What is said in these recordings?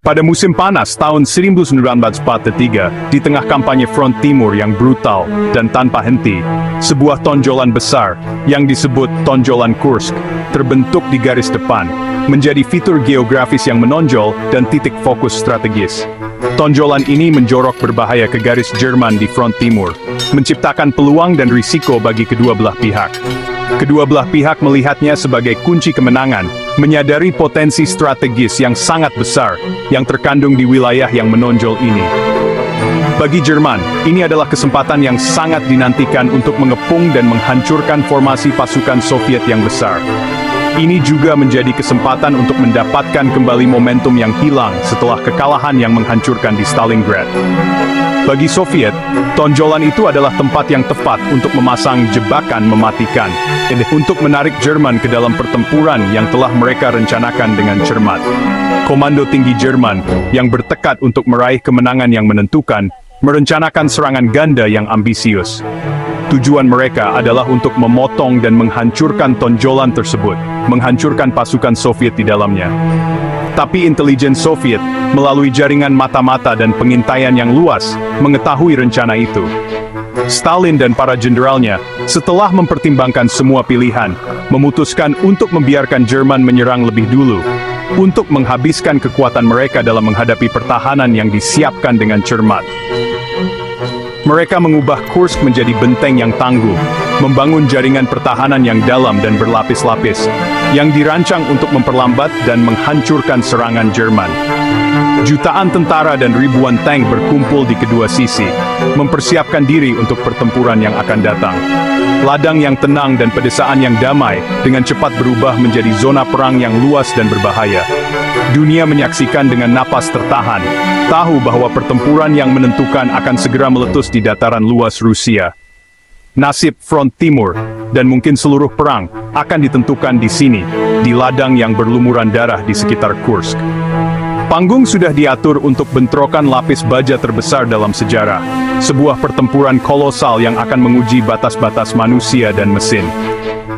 Pada musim panas tahun 1943, di tengah kampanye Front Timur yang brutal dan tanpa henti, sebuah tonjolan besar, yang disebut Tonjolan Kursk, terbentuk di garis depan, menjadi fitur geografis yang menonjol dan titik fokus strategis. Tonjolan ini menjorok berbahaya ke garis Jerman di Front Timur, menciptakan peluang dan risiko bagi kedua belah pihak. Kedua belah pihak melihatnya sebagai kunci kemenangan, menyadari potensi strategis yang sangat besar yang terkandung di wilayah yang menonjol ini. Bagi Jerman, ini adalah kesempatan yang sangat dinantikan untuk mengepung dan menghancurkan formasi pasukan Soviet yang besar. Ini juga menjadi kesempatan untuk mendapatkan kembali momentum yang hilang setelah kekalahan yang menghancurkan di Stalingrad. Bagi Soviet, tonjolan itu adalah tempat yang tepat untuk memasang jebakan mematikan, untuk menarik Jerman ke dalam pertempuran yang telah mereka rencanakan dengan cermat. Komando tinggi Jerman, yang bertekad untuk meraih kemenangan yang menentukan, merencanakan serangan ganda yang ambisius. Tujuan mereka adalah untuk memotong dan menghancurkan tonjolan tersebut, menghancurkan pasukan Soviet di dalamnya. Tapi intelijen Soviet, melalui jaringan mata-mata dan pengintaian yang luas, mengetahui rencana itu. Stalin dan para jenderalnya, setelah mempertimbangkan semua pilihan, memutuskan untuk membiarkan Jerman menyerang lebih dulu, untuk menghabiskan kekuatan mereka dalam menghadapi pertahanan yang disiapkan dengan cermat. Mereka mengubah Kursk menjadi benteng yang tangguh, membangun jaringan pertahanan yang dalam dan berlapis-lapis, yang dirancang untuk memperlambat dan menghancurkan serangan Jerman. Jutaan tentara dan ribuan tank berkumpul di kedua sisi, mempersiapkan diri untuk pertempuran yang akan datang. Ladang yang tenang dan pedesaan yang damai, dengan cepat berubah menjadi zona perang yang luas dan berbahaya. Dunia menyaksikan dengan napas tertahan, tahu bahwa pertempuran yang menentukan akan segera meletus di dataran luas Rusia. Nasib Front Timur, dan mungkin seluruh perang, akan ditentukan di sini, di ladang yang berlumuran darah di sekitar Kursk. Panggung sudah diatur untuk bentrokan lapis baja terbesar dalam sejarah, sebuah pertempuran kolosal yang akan menguji batas-batas manusia dan mesin.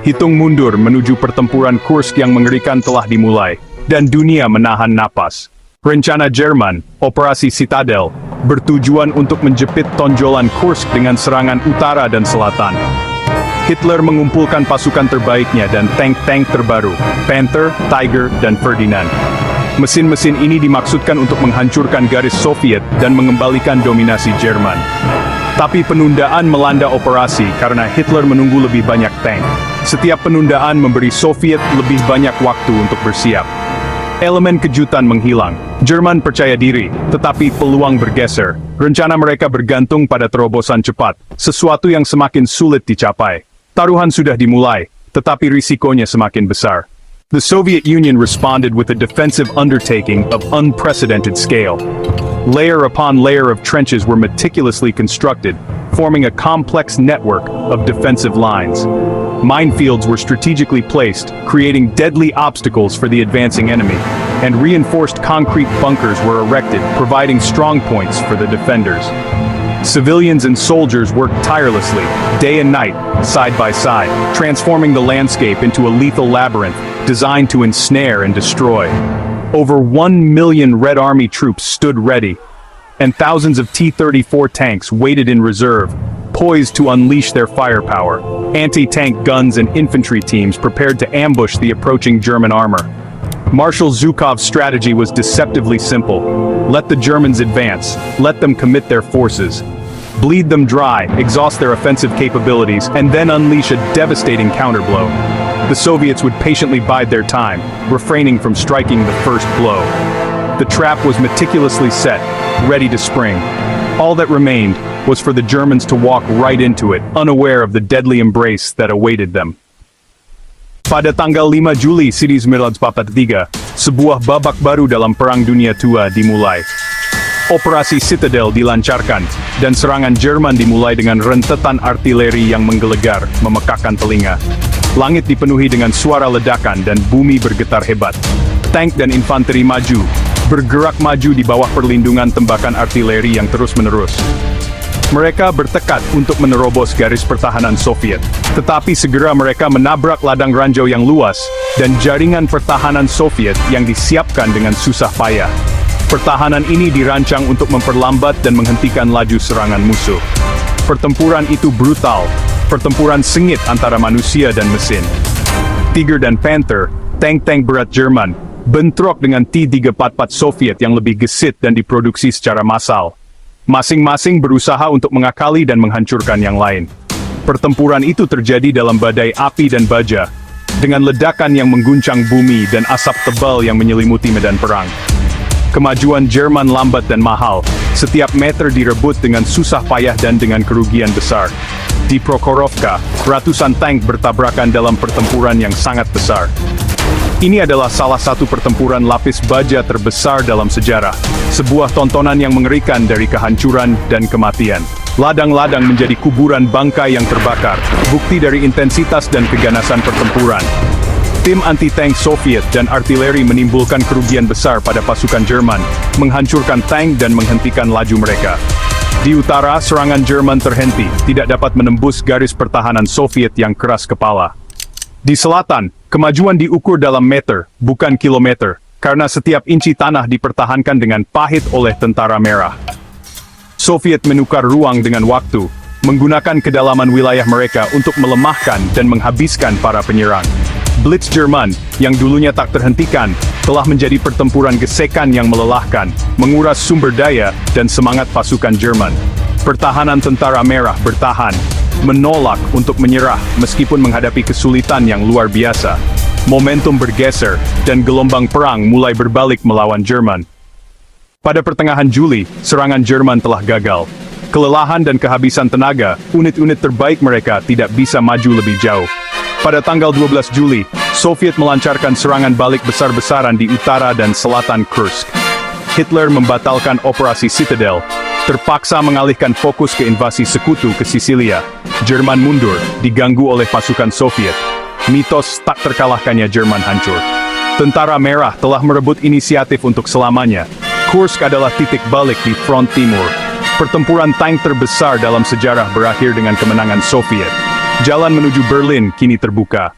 Hitung mundur menuju pertempuran Kursk yang mengerikan telah dimulai, dan dunia menahan napas. Rencana Jerman, Operasi Citadel, bertujuan untuk menjepit tonjolan Kursk dengan serangan utara dan selatan. Hitler mengumpulkan pasukan terbaiknya dan tank-tank terbaru, Panther, Tiger, dan Ferdinand. Mesin-mesin ini dimaksudkan untuk menghancurkan garis Soviet dan mengembalikan dominasi Jerman. Tapi penundaan melanda operasi karena Hitler menunggu lebih banyak tank. Setiap penundaan memberi Soviet lebih banyak waktu untuk bersiap. Elemen kejutan menghilang. Jerman percaya diri, tetapi peluang bergeser. Rencana mereka bergantung pada terobosan cepat, sesuatu yang semakin sulit dicapai. Taruhan sudah dimulai, tetapi risikonya semakin besar. The Soviet Union responded with a defensive undertaking of unprecedented scale. Layer upon layer of trenches were meticulously constructed, forming a complex network of defensive lines. Minefields were strategically placed, creating deadly obstacles for the advancing enemy, and reinforced concrete bunkers were erected, providing strong points for the defenders. Civilians and soldiers worked tirelessly, day and night, side by side, transforming the landscape into a lethal labyrinth, designed to ensnare and destroy. Over 1 million Red Army troops stood ready, and thousands of T-34 tanks waited in reserve, poised to unleash their firepower. Anti-tank guns and infantry teams prepared to ambush the approaching German armor. Marshal Zhukov's strategy was deceptively simple. Let the Germans advance, let them commit their forces. Bleed them dry, exhaust their offensive capabilities, and then unleash a devastating counterblow. The Soviets would patiently bide their time, refraining from striking the first blow. The trap was meticulously set, ready to spring. All that remained was for the Germans to walk right into it, unaware of the deadly embrace that awaited them. Pada tanggal 5 Juli 1943, sebuah babak baru dalam Perang Dunia II dimulai. Operasi Citadel dilancarkan, dan serangan Jerman dimulai dengan rentetan artileri yang menggelegar, memekakkan telinga. Langit dipenuhi dengan suara ledakan dan bumi bergetar hebat. Tank dan infanteri maju, bergerak maju di bawah perlindungan tembakan artileri yang terus-menerus. Mereka bertekad untuk menerobos garis pertahanan Soviet. Tetapi segera mereka menabrak ladang ranjau yang luas, dan jaringan pertahanan Soviet yang disiapkan dengan susah payah. Pertahanan ini dirancang untuk memperlambat dan menghentikan laju serangan musuh. Pertempuran itu brutal, pertempuran sengit antara manusia dan mesin. Tiger dan Panther, tank-tank berat Jerman, bentrok dengan T-344 Soviet yang lebih gesit dan diproduksi secara massal. Masing-masing berusaha untuk mengakali dan menghancurkan yang lain. Pertempuran itu terjadi dalam badai api dan baja, dengan ledakan yang mengguncang bumi dan asap tebal yang menyelimuti medan perang. Kemajuan Jerman lambat dan mahal, setiap meter direbut dengan susah payah dan dengan kerugian besar. Di Prokhorovka, ratusan tank bertabrakan dalam pertempuran yang sangat besar. Ini adalah salah satu pertempuran lapis baja terbesar dalam sejarah, sebuah tontonan yang mengerikan dari kehancuran dan kematian. Ladang-ladang menjadi kuburan bangkai yang terbakar, bukti dari intensitas dan keganasan pertempuran. Tim anti-tank Soviet dan artileri menimbulkan kerugian besar pada pasukan Jerman, menghancurkan tank dan menghentikan laju mereka. Di utara, serangan Jerman terhenti, tidak dapat menembus garis pertahanan Soviet yang keras kepala. Di selatan, kemajuan diukur dalam meter, bukan kilometer, karena setiap inci tanah dipertahankan dengan pahit oleh tentara merah. Soviet menukar ruang dengan waktu, menggunakan kedalaman wilayah mereka untuk melemahkan dan menghabiskan para penyerang. Blitz Jerman, yang dulunya tak terhentikan, telah menjadi pertempuran gesekan yang melelahkan, menguras sumber daya dan semangat pasukan Jerman. Pertahanan tentara merah bertahan, menolak untuk menyerah meskipun menghadapi kesulitan yang luar biasa. Momentum bergeser, dan gelombang perang mulai berbalik melawan Jerman. Pada pertengahan Juli, serangan Jerman telah gagal. Kelelahan dan kehabisan tenaga, unit-unit terbaik mereka tidak bisa maju lebih jauh. Pada tanggal 12 Juli, Soviet melancarkan serangan balik besar-besaran di utara dan selatan Kursk. Hitler membatalkan operasi Citadel, terpaksa mengalihkan fokus ke invasi sekutu ke Sisilia. Jerman mundur, diganggu oleh pasukan Soviet. Mitos tak terkalahkannya Jerman hancur. Tentara Merah telah merebut inisiatif untuk selamanya. Kursk adalah titik balik di front timur. Pertempuran tank terbesar dalam sejarah berakhir dengan kemenangan Soviet. Jalan menuju Berlin kini terbuka.